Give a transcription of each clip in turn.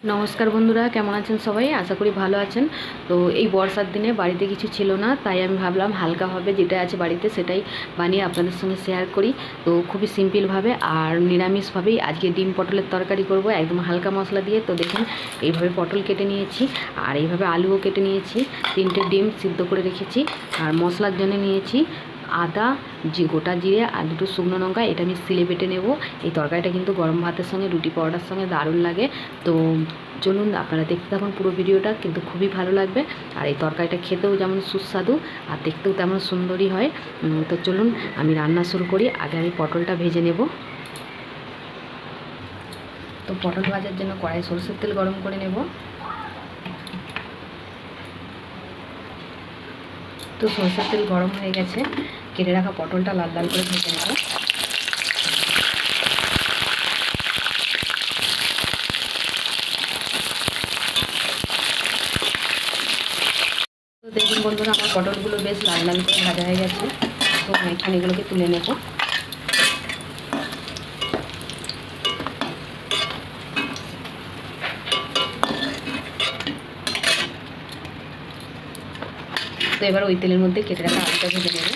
নমস্কার বন্ধুরা, কেমন আছেন সবাই? আশা করি ভালো আছেন। তো এই বর্ষার দিনে বাড়িতে কিছু ছিল না, তাই আমি ভাবলাম হালকাভাবে যেটা আছে বাড়িতে সেটাই বানিয়ে আপনাদের সঙ্গে শেয়ার করি। তো খুবই সিম্পলভাবে আর নিরামিষভাবেই আজকে ডিম পটলের তরকারি করব, একদম হালকা মশলা দিয়ে। তো দেখুন, এইভাবে পটল কেটে নিয়েছি আর এইভাবে আলুও কেটে নিয়েছি, 3টে ডিম সিদ্ধ করে রেখেছি। আর মশলার জন্য নিয়েছি আদা, গোটা জিরে আর 2টো শুকনো লঙ্কা। এটা আমি সিলে বেটে নেব। এই তরকারিটা কিন্তু গরম ভাতের সঙ্গে, রুটি পরোটার সঙ্গে দারুণ লাগে। তো চলুন আপনারা দেখতে থাকুন পুরো ভিডিওটা, কিন্তু খুবই ভালো লাগবে। আর এই তরকারিটা খেতেও যেমন সুস্বাদু আর দেখতেও তেমন সুন্দরই হয়। তো চলুন আমি রান্না শুরু করি। আগে আমি পটলটা ভেজে নেব। তো পটল ভাজার জন্য কড়াই সরষের তেল গরম করে নেব। তো সরষের তেল গরম হয়ে গেছে, কেটে রাখা পটলটা লাল লাল করে ভেজে নেব। তো দেখুন বন্ধুরা, আমার পটলগুলো বেশ লাল লাল করে ভাজা হয়ে গেছে। তো এখানে এগুলোকে তুলে নেব। তো এবার ওই তেলের মধ্যে কেটে রাখা আলুটা ভেজে নেব।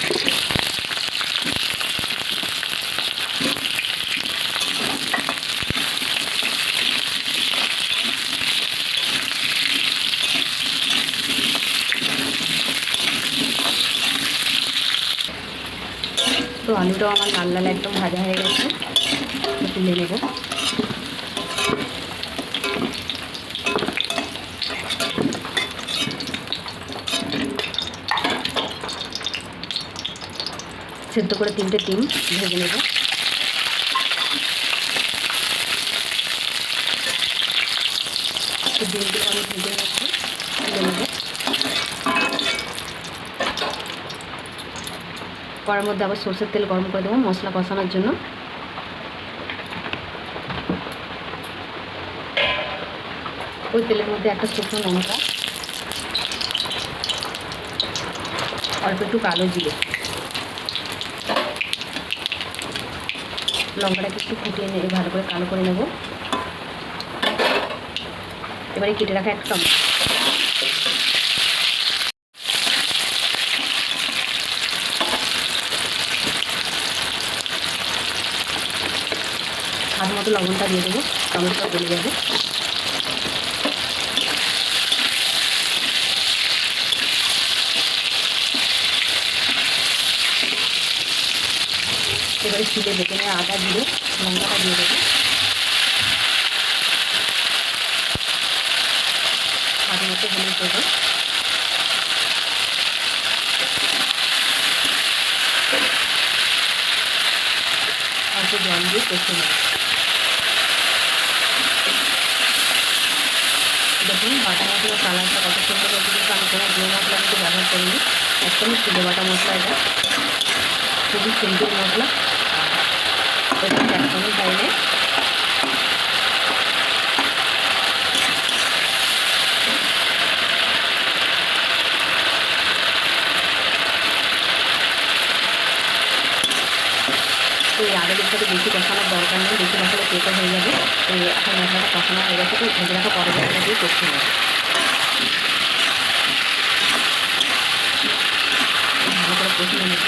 তো আলুটাও আমার লাল লাল একদম ভাজা হয়ে গেছে, তুলে নেব। সেদ্ধ করে 3টে ডিম ভেজে নেব। তো ডিমগুলো আমি ভেজে নিচ্ছি, তুলে নেব। কড়ার মধ্যে আবার সরষের তেল গরম করে দেবো মশলা কষানোর জন্য। ওই তেলের মধ্যে একটা শুকনো লঙ্কা, অল্প একটু কালো জিরে, লঙ্কাটাকে একটু ফুটিয়ে নিয়ে ভালো করে কালো করে নেব। এবারে কেটে রাখা একটা টমেটো, স্বাদ মতো লবণটা দিয়ে দেবো, টমেটোটা গলে যাবে। এবারে সিলে বেটে নেওয়া আদা জিরে লঙ্কাটা দিয়ে দেবো, স্বাদ মতো হলুদ দেবো, অল্প জল দিয়ে কষে নেব। দেখুন বাটা মশলার কালারটা কত সুন্দর হয়েছে, কিন্তু আমি কোনো গুঁড়ো মশলা কিন্তু ব্যবহার করিনি, একদমই সিলে বাটা মশলা। এটা খুবই সিম্পল মশলা। এটা একদমই বাইরে। তো এই আলুর সাথে বেশি কষানোর দরকার নেই, বেশি মশলা কেটে হয়ে যাবে। তো এখন মশলাটা কষানো হয়ে গেছে, তো ভেজে রাখা পটলটা দিয়ে কষতে নেব। ভালো করে কষিয়ে নেব।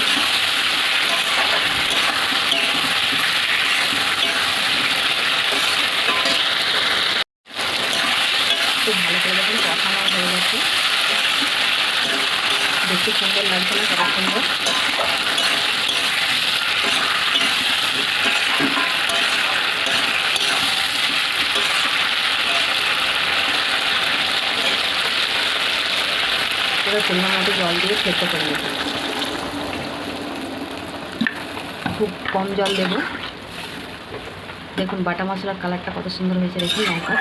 খুব ভালো করে যখন কষানো হয়ে গেছে, দেখতে সুন্দর লাগছে না? কত সুন্দর। এবার পরিমাণ মতো জল দিয়ে সেদ্ধ করে নেব। খুব কম জল দেব। দেখুন বাটা মশলার কালারটা কত সুন্দর হয়েছে, দেখুন লঙ্কা।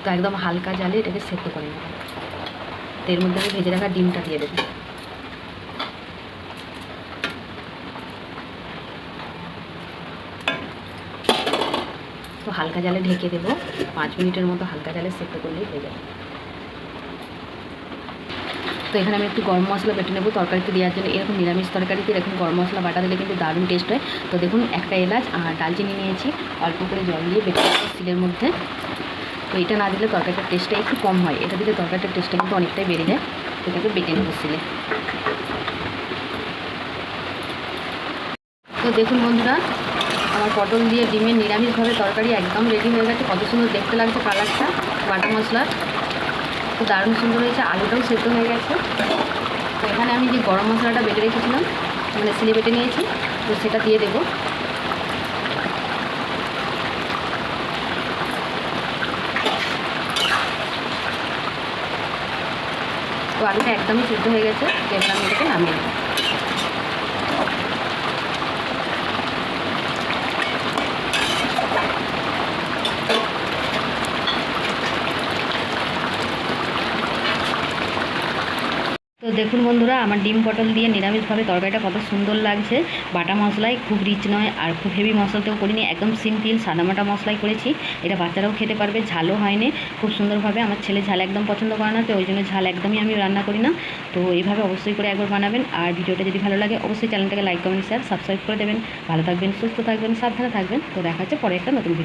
তো একদম হালকা জালে এটাকে সেদ্ধ করে নেব। তো এর মধ্যে আমি ভেজে রাখা ডিমটা দিয়ে দেবো। তো হালকা জালে ঢেকে দেবো, 5 মিনিটের মতো হালকা জালে সেদ্ধ করলেই হয়ে যাবে। তো এখানে আমি একটু গরম মশলা বেটে নেবো তরকারিতে দেওয়ার জন্য। এরকম নিরামিষ তরকারিতে এরকম গরম মশলা বাটা দিলে কিন্তু দারুণ টেস্ট হয়। তো দেখুন একটা এলাচ আর দালচিনি নিয়েছি, অল্প করে জল দিয়ে বেটে নেবো সিলের মধ্যে। তো এটা না দিলে তরকারিটার টেস্টটা একটু কম হয়, এটা দিলে তরকারিটার টেস্টটা কিন্তু অনেকটাই বেড়ে যায়। এটাকে বেটে নেবো সিলে। তো দেখুন বন্ধুরা, আমার পটল দিয়ে ডিমের নিরামিষভাবে তরকারি একদম রেডি হয়ে গেছে। কত সুন্দর দেখতে লাগছে কালারটা বাটা মশলার, তো দারুণ সুন্দর হয়েছে। আলুটাও সেদ্ধ হয়ে গেছে। তো এখানে আমি যে গরম মশলাটা বেটে রেখেছিলাম, মানে সিলে বেটে নিয়েছি, তো সেটা দিয়ে দেবো। তো আলুটা একদমই সেদ্ধ হয়ে গেছে, এবার আমি এটাকে নামিয়ে দেবো। তো দেখুন বন্ধুরা, আমার ডিম পটল দিয়ে নিরামিষভাবে তরকারিটা কত সুন্দর লাগছে। বাটা মশলায় খুব রিচ নয় আর খুব হেভি মশলাতেও করিনি, একদম সিম্পল সাদামাটা মশলাই করেছি। এটা বাচ্চারাও খেতে পারবে, ঝালও হয়নি খুব সুন্দরভাবে। আমার ছেলে ঝাল একদম পছন্দ করে না, তো ওই জন্য ঝাল একদমই আমি রান্না করি না। তো এইভাবে অবশ্যই করে একবার বানাবেন। আর ভিডিওটা যদি ভালো লাগে অবশ্যই চ্যানেলটাকে লাইক কমেন্ট শেয়ার সাবস্ক্রাইব করে দেবেন। ভালো থাকবেন, সুস্থ থাকবেন, সাবধানে থাকবেন। তো দেখা হচ্ছে পরে একটা নতুন ভিডিও।